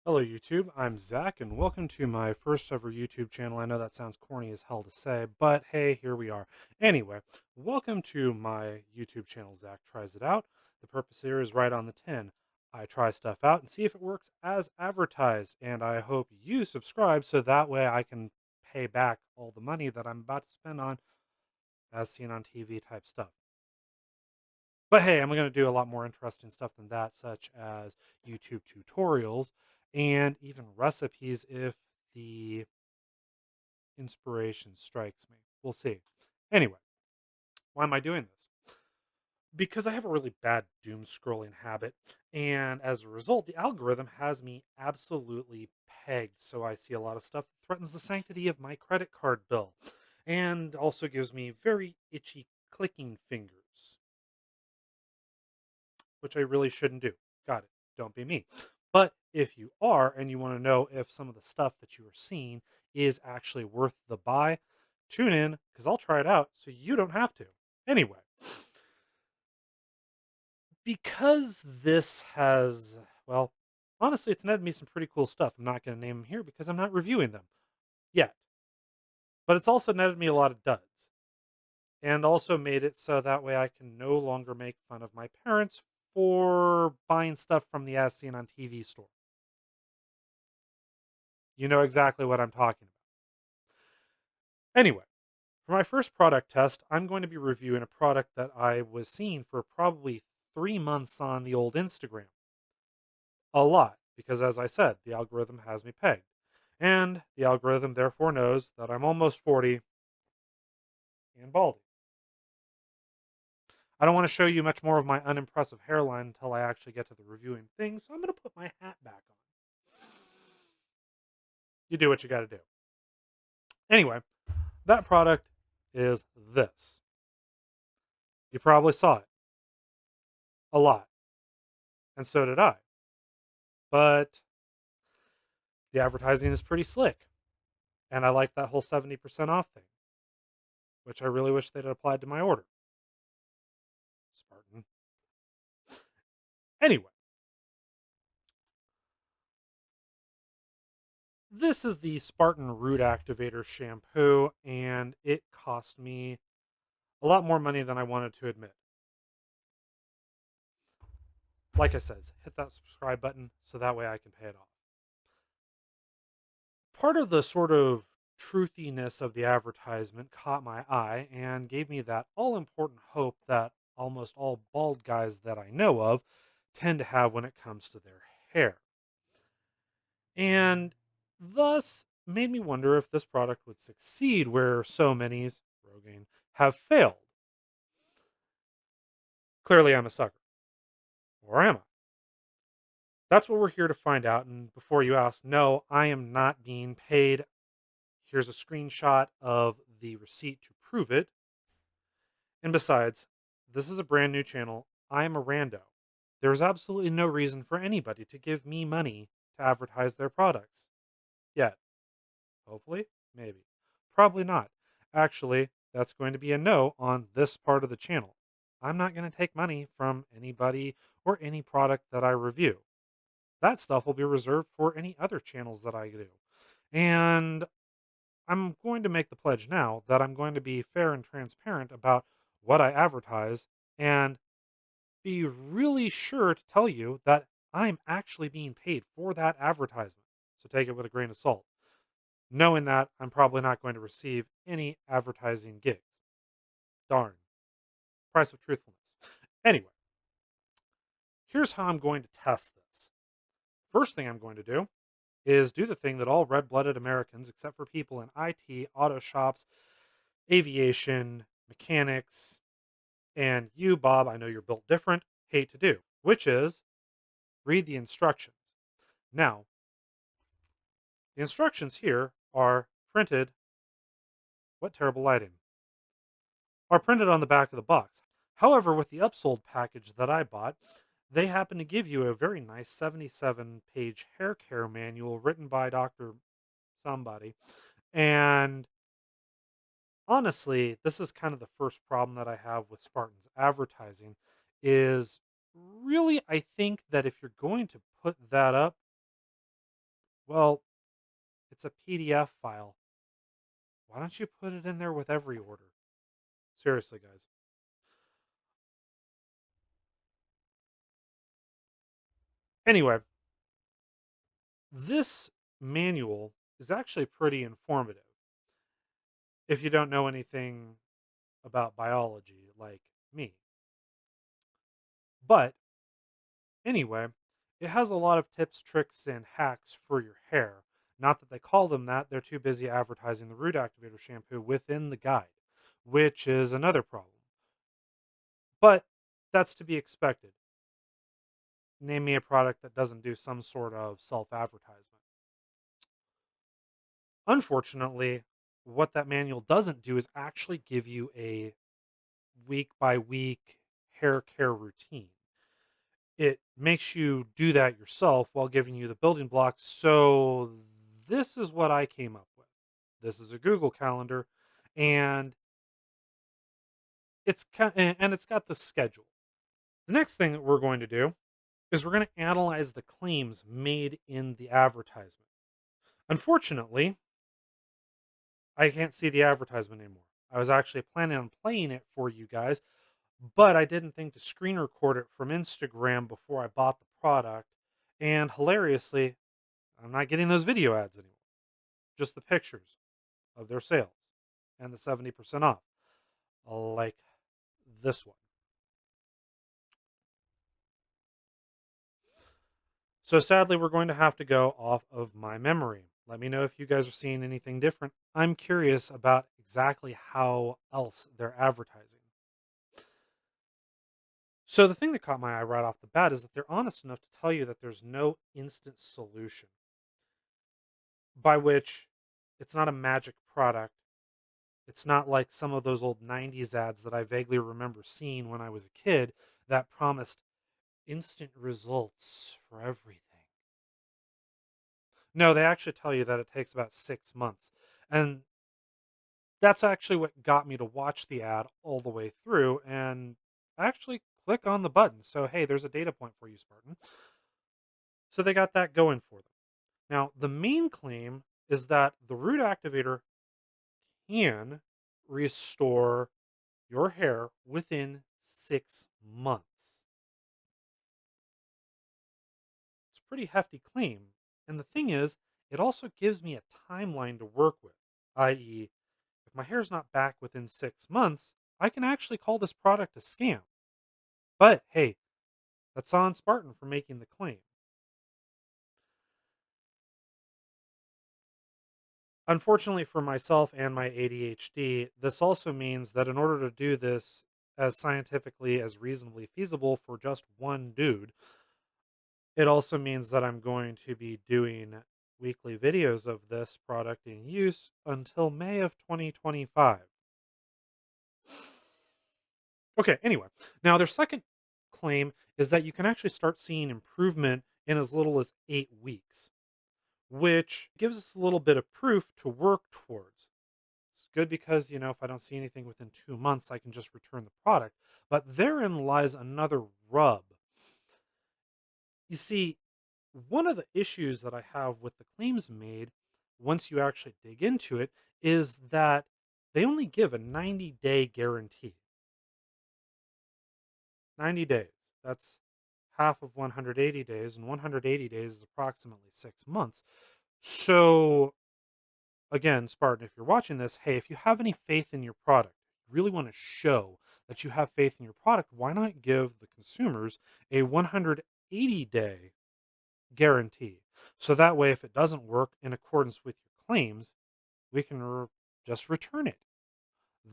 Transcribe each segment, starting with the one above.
Hello, YouTube. I'm Zach, and welcome to my first ever YouTube channel. I know that sounds corny as hell to say, but hey, here we are. Anyway, welcome to my YouTube channel, Zach Tries It Out. The purpose here is right on the tin. I try stuff out and see if it works as advertised, and I hope you subscribe so that way I can pay back all the money that I'm about to spend on as seen on TV type stuff. But hey, I'm going to do a lot more interesting stuff than that, such as YouTube tutorials and even recipes if the inspiration strikes me. We'll see. Anyway, why am I doing this? Because I have a really bad doom scrolling habit. And as a result, the algorithm has me absolutely pegged. So I see a lot of stuff that threatens the sanctity of my credit card bill and also gives me very itchy clicking fingers, which I really shouldn't do. Got it. Don't be me. But if you are and you want to know if some of the stuff that you are seeing is actually worth the buy, tune in because I'll try it out so you don't have to. Anyway, because this has, well, honestly, it's netted me some pretty cool stuff. I'm not going to name them here because I'm not reviewing them yet. But it's also netted me a lot of duds and also made it so that way I can no longer make fun of my parents for buying stuff from the as seen on TV store. You know exactly what I'm talking about. Anyway, for my first product test, I'm going to be reviewing a product that I was seeing for probably 3 months on the old Instagram. A lot, because as I said, the algorithm has me pegged. And the algorithm therefore knows that I'm almost 40 and baldy. I don't want to show you much more of my unimpressive hairline until I actually get to the reviewing thing, so I'm going to put my hat back on. You do what you got to do. Anyway, that product is this. You probably saw it a lot, and so did I. But the advertising is pretty slick, and I like that whole 70% off thing, which I really wish they'd applied to my order. Spartan. Anyway, this is the Spartan Root Activator Shampoo, and it cost me a lot more money than I wanted to admit. Like I said, hit that subscribe button so that way I can pay it off. Part of the sort of truthiness of the advertisement caught my eye and gave me that all important hope that almost all bald guys that I know of tend to have when it comes to their hair. And thus made me wonder if this product would succeed where so many's Rogaine have failed. Clearly, I'm a sucker. Or am I? That's what we're here to find out. And before you ask, no, I am not being paid. Here's a screenshot of the receipt to prove it. And besides, this is a brand new channel. I am a rando. There's absolutely no reason for anybody to give me money to advertise their products. Yet. Hopefully, maybe. Probably not. Actually, that's going to be a no on this part of the channel. I'm not going to take money from anybody or any product that I review. That stuff will be reserved for any other channels that I do. And I'm going to make the pledge now that I'm going to be fair and transparent about what I advertise and be really sure to tell you that I'm actually being paid for that advertisement. So take it with a grain of salt, knowing that I'm probably not going to receive any advertising gigs. Darn. Price of truthfulness. Anyway, here's how I'm going to test this. First thing I'm going to do is do the thing that all red blooded Americans, except for people in IT, auto shops, aviation, mechanics, and you, Bob, I know you're built different, hate to do, which is read the instructions. Now, the instructions here are printed, what terrible lighting, are printed on the back of the box. However, with the upsold package that I bought, they happen to give you a very nice 77-page hair care manual written by Dr. Somebody. And honestly, this is kind of the first problem that I have with Spartan's advertising is really I think that if you're going to put that up, Well, it's a PDF file. Why don't you put it in there with every order? Seriously, guys. Anyway, this manual is actually pretty informative if you don't know anything about biology like me. But anyway, it has a lot of tips, tricks, and hacks for your hair. Not that they call them that, they're too busy advertising the Root Activator shampoo within the guide, which is another problem. But that's to be expected. Name me a product that doesn't do some sort of self advertisement. Unfortunately, what that manual doesn't do is actually give you a week by week hair care routine. It makes you do that yourself while giving you the building blocks. So, this is what I came up with. This is a Google Calendar, and it's got the schedule. The next thing that we're going to do is we're going to analyze the claims made in the advertisement. Unfortunately, I can't see the advertisement anymore. I was actually planning on playing it for you guys, but I didn't think to screen record it from Instagram before I bought the product. And hilariously, I'm not getting those video ads anymore. Just the pictures of their sales and the 70% off, like this one. So sadly, we're going to have to go off of my memory. Let me know if you guys are seeing anything different. I'm curious about exactly how else they're advertising. So the thing that caught my eye right off the bat is that they're honest enough to tell you that there's no instant solution, by which it's not a magic product. It's not like some of those old 90s ads that I vaguely remember seeing when I was a kid that promised instant results for everything. No, they actually tell you that it takes about 6 months. And that's actually what got me to watch the ad all the way through and actually click on the button. So, hey, there's a data point for you, Spartan. So they got that going for them. Now, the main claim is that the root activator can restore your hair within 6 months. It's a pretty hefty claim. And the thing is, it also gives me a timeline to work with, i.e., if my hair's not back within 6 months, I can actually call this product a scam. But hey, that's on Spartan for making the claim. Unfortunately for myself and my ADHD, this also means that in order to do this as scientifically as reasonably feasible for just one dude, it also means that I'm going to be doing weekly videos of this product in use until May of 2025. Okay, anyway, now their second claim is that you can actually start seeing improvement in as little as 8 weeks, which gives us a little bit of proof to work towards. It's good because, if I don't see anything within 2 months, I can just return the product. But therein lies another rub. You see, one of the issues that I have with the claims made, once you actually dig into it, is that they only give a 90-day guarantee. 90 days. That's half of 180 days, and 180 days is approximately 6 months. So, again, Spartan, if you're watching this, hey, if you have any faith in your product, you really want to show that you have faith in your product, why not give the consumers a 180-day guarantee? So that way, if it doesn't work in accordance with your claims, we can just return it.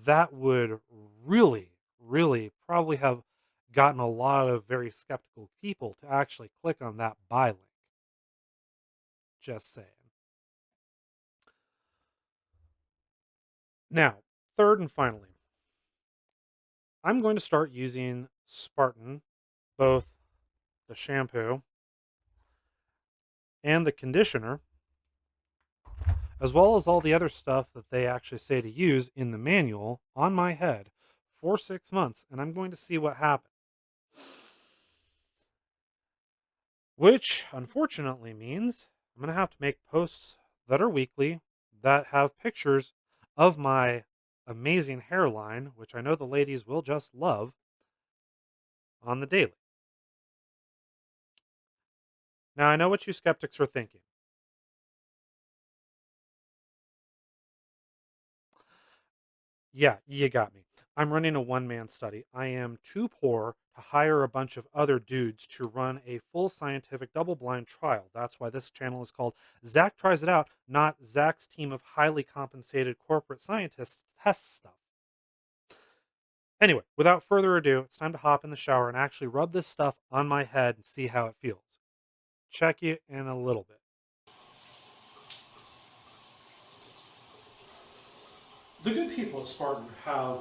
That would really, really probably have gotten a lot of very skeptical people to actually click on that buy link. Just saying. Now, third and finally, I'm going to start using Spartan, both the shampoo and the conditioner, as well as all the other stuff that they actually say to use in the manual on my head for 6 months, and I'm going to see what happens. Which unfortunately means I'm going to have to make posts that are weekly that have pictures of my amazing hairline, which I know the ladies will just love, on the daily. Now, I know what you skeptics are thinking. Yeah, you got me. I'm running a one-man study. I am too poor to hire a bunch of other dudes to run a full scientific double-blind trial. That's why this channel is called Zach Tries It Out, not Zach's team of highly compensated corporate scientists test stuff. Anyway, without further ado, it's time to hop in the shower and actually rub this stuff on my head and see how it feels. Check you in a little bit. The good people at Spartan have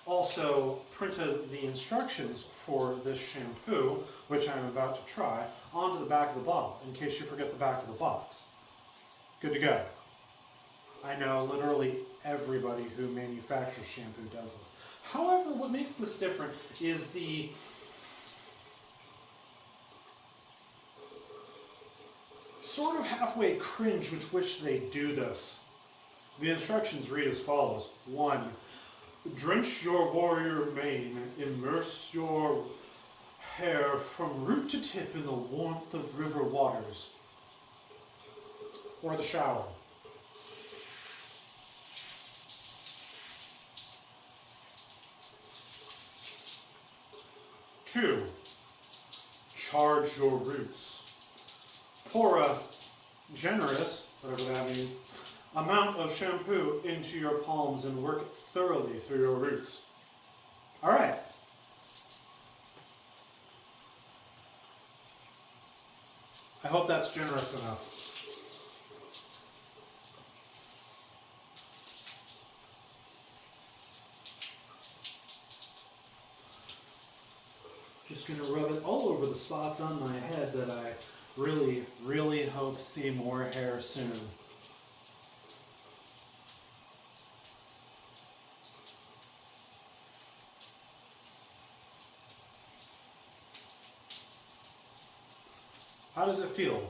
also printed the instructions for this shampoo, which I'm about to try, onto the back of the bottle, in case you forget the back of the box. Good to go. I know literally everybody who manufactures shampoo does this. However, what makes this different is the sort of halfway cringe with which they do this. The instructions read as follows. 1. Drench your warrior mane, immerse your hair from root to tip in the warmth of river waters. Or the shower. 2. Charge your roots. Pour a generous, whatever that means, amount of shampoo into your palms and work it thoroughly through your roots. All right. I hope that's generous enough. Just going to rub it all over the spots on my head that I really, really hope see more hair soon. How does it feel?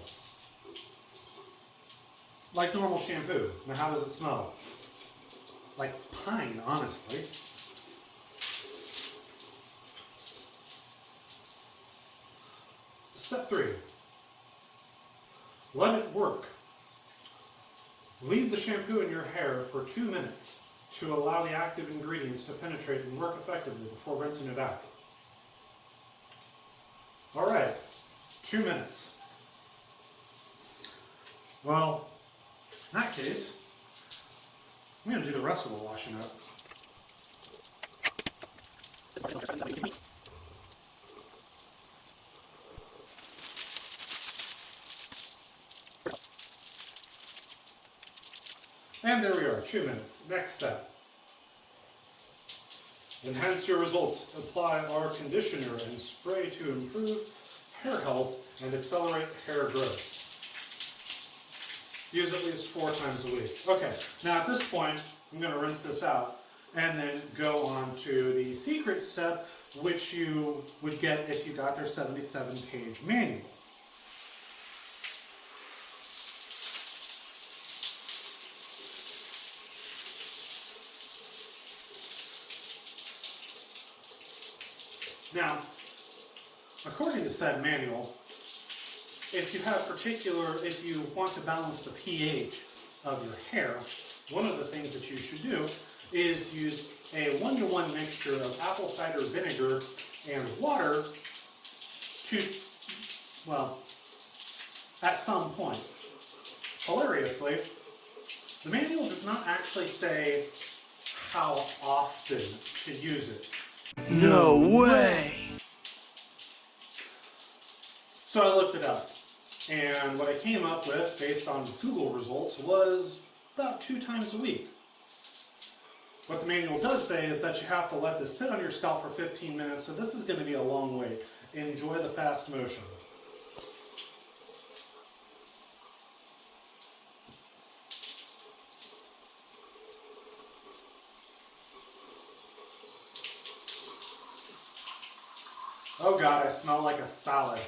Like normal shampoo. Now how does it smell? Like pine, honestly. Step 3. Let it work. Leave the shampoo in your hair for 2 minutes to allow the active ingredients to penetrate and work effectively before rinsing it out. All right, 2 minutes. Well, in that case, I'm going to do the rest of the washing up. And there we are, 2 minutes. Next step. Enhance your results. Apply our conditioner and spray to improve hair health and accelerate hair growth. Use at least 4 times a week. Okay, now at this point, I'm going to rinse this out and then go on to the secret step, which you would get if you got their 77-page manual. Now, according to said manual, if you want to balance the pH of your hair, one of the things that you should do is use a 1-to-1 mixture of apple cider vinegar and water to, well, at some point. Hilariously, the manual does not actually say how often to use it. No way! So I looked it up, and what I came up with, based on Google results, was about 2 times a week. What the manual does say is that you have to let this sit on your scalp for 15 minutes, so this is going to be a long wait. Enjoy the fast motion. Oh God, I smell like a salad.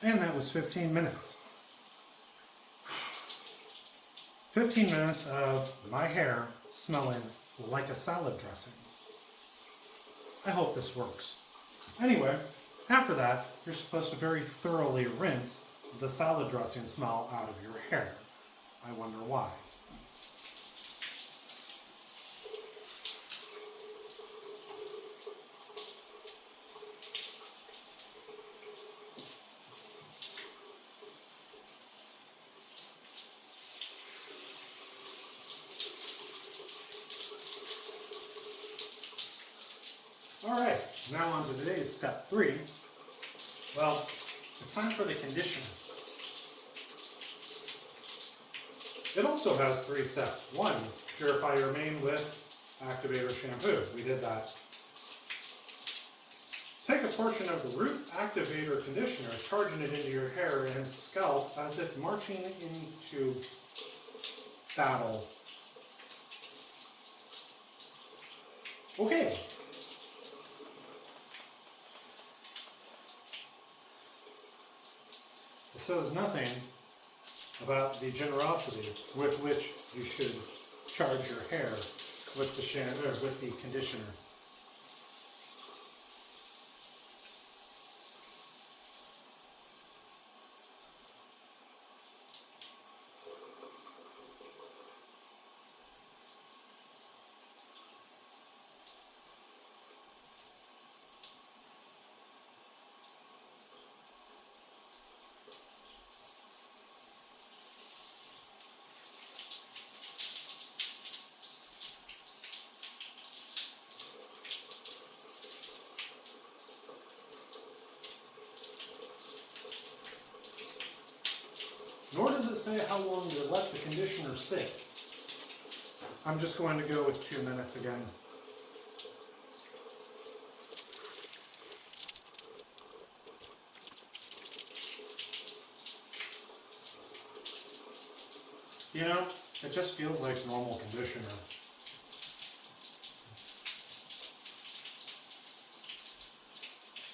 And that was 15 minutes. 15 minutes of my hair smelling like a salad dressing. I hope this works. Anyway, after that, you're supposed to very thoroughly rinse the salad dressing smell out of your hair. I wonder why. Alright, now on to today's step 3. Well, it's time for the conditioner. It also has 3 steps. 1, purify your mane with Activator Shampoo. We did that. Take a portion of the Root Activator conditioner, charging it into your hair and scalp as if marching into battle. Okay. It says nothing about the generosity with which you should charge your hair with the shampoo, with the conditioner. Nor does it say how long you let the conditioner sit. I'm just going to go with 2 minutes again. You know, it just feels like normal conditioner.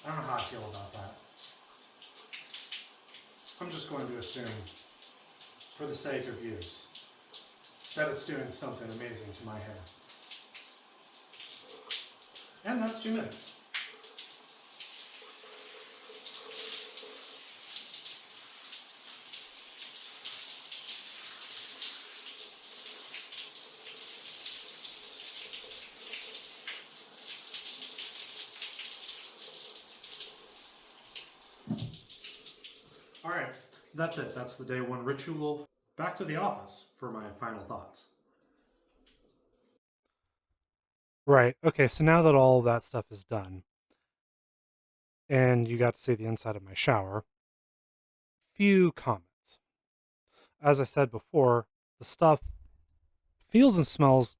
I don't know how I feel about that. I'm just going to assume, for the sake of use, that it's doing something amazing to my hair. And that's 2 minutes. Alright, that's it. That's the day 1 ritual. Back to the office for my final thoughts. Right. Okay, so now that all of that stuff is done, and you got to see the inside of my shower, few comments. As I said before, the stuff feels and smells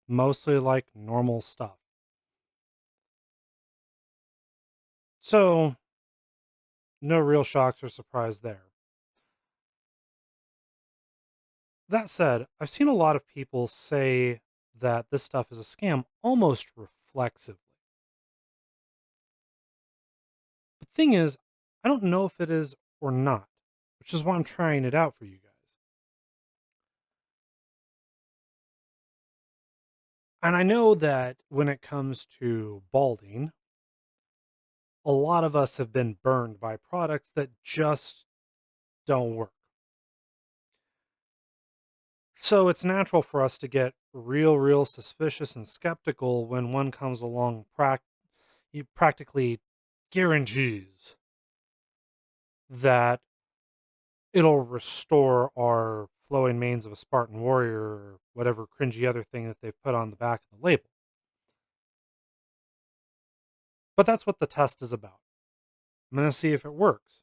mostly like normal stuff. So, no real shocks or surprise there. That said, I've seen a lot of people say that this stuff is a scam almost reflexively. Thing is, I don't know if it is or not, which is why I'm trying it out for you guys. And I know that when it comes to balding, a lot of us have been burned by products that just don't work. So it's natural for us to get real suspicious and skeptical when one comes along he practically guarantees that it'll restore our flowing manes of a Spartan warrior or whatever cringy other thing that they've put on the back of the label. But that's what the test is about. I'm going to see if it works.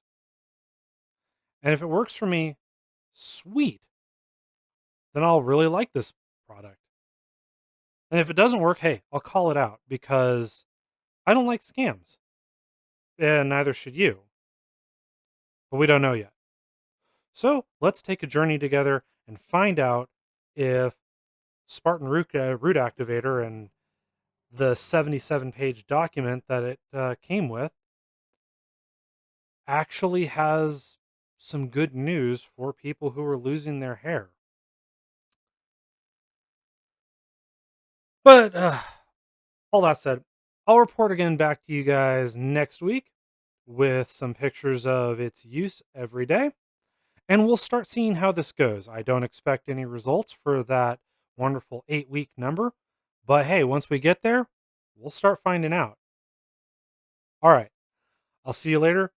And if it works for me, sweet. Then I'll really like this product. And if it doesn't work, hey, I'll call it out because I don't like scams. And neither should you. But we don't know yet. So let's take a journey together and find out if Spartan Root Activator and the 77-page document that it came with actually has some good news for people who are losing their hair. But all that said, I'll report again back to you guys next week with some pictures of its use every day. And we'll start seeing how this goes. I don't expect any results for that wonderful 8-week number. But hey, once we get there, we'll start finding out. All right. I'll see you later.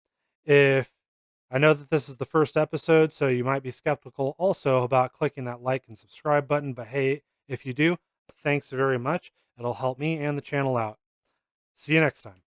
If I know that this is the first episode, so you might be skeptical also about clicking that like and subscribe button. But hey, if you do, thanks very much. It'll help me and the channel out. See you next time.